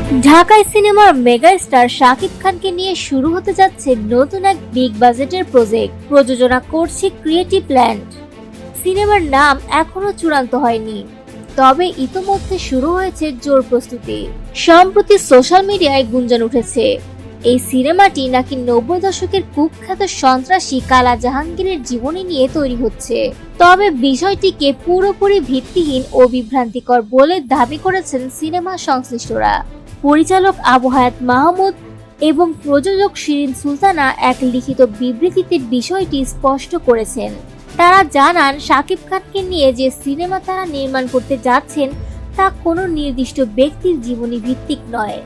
ঢাকায় সিনেমার mega star Shakib খানকে নিয়ে শুরু হতে যাচ্ছে নতুন এক বিগ বাজেটের প্রজেক্ট। প্রযোজনা করছে ক্রিয়েটিভ ল্যান্ড। সিনেমার নাম এখনো চূড়ান্ত হয়নি, তবে ইতোমধ্যে শুরু হয়েছে জোর প্রস্তুতি। সম্প্রতি সোশ্যাল মিডিয়ায় গুঞ্জন উঠেছে এই সিনেমাটি নাকি 90 দশকের কুখ্যাত সন্ত্রাসী কালা জাহাঙ্গীরের জীবনী নিয়ে তৈরি হচ্ছে। তবে বিষয়টিকে পুরোপুরি ভিত্তিহীন ও বিভ্রান্তিকর বলে দাবি করেছেন সিনেমা সংশ্লিষ্টরা। পরিচালক আবু হায়াত মাহমুদ এবং প্রযোজক শিরিন সুলতানা এক লিখিত বিবৃতিতে বিষয়টি স্পষ্ট করেছেন। তারা জানান, শাকিব খানকে নিয়ে যে সিনেমা তারা নির্মাণ করতে যাচ্ছেন তা কোনো নির্দিষ্ট ব্যক্তির জীবনী ভিত্তিক নয়।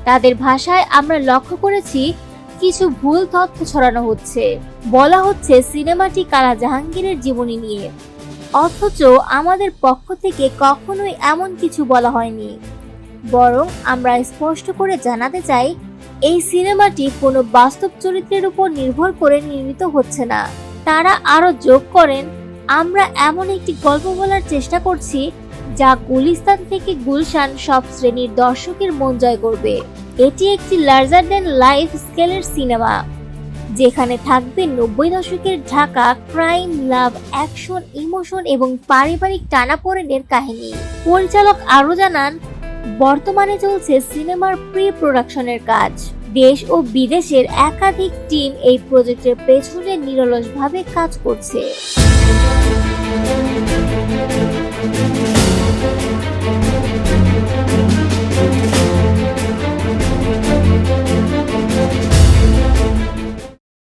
তাদের ভাষায়, আমরা লক্ষ্য করেছি কিছু ভুল তথ্য ছড়ানো হচ্ছে। বলা হচ্ছে সিনেমাটি কালা জাহাঙ্গীরের জীবনী নিয়ে, অথচ আমাদের পক্ষ থেকে কখনোই এমন কিছু বলা হয়নি। বরং আমরা স্পষ্ট করে জানাতে চাই, এই সিনেমাটি কোনো বাস্তব চরিত্রের উপর নির্ভর করে নির্মিত হচ্ছে না। তারা আরো যোগ করেন, আমরা এমন একটি গল্প বলার চেষ্টা করছি যা গুলিস্তান থেকে গুলশান সব শ্রেণীর দর্শকের মন জয় করবে। এটি একটি লার্জার দ্যান লাইফ স্কেলের সিনেমা, যেখানে থাকবে 90 দশকের ঢাকা ক্রাইম, লাভ, অ্যাকশন, ইমোশন এবং পারিবারিক টানাপোড়েনের কাহিনী। পরিচালক আরো জানান, বর্তমানে চলছে সিনেমার প্রি প্রোডাকশনের কাজ। দেশ ও বিদেশের একাধিক টিম এই প্রজেক্টের পেছনে নিরলসভাবে কাজ করছে।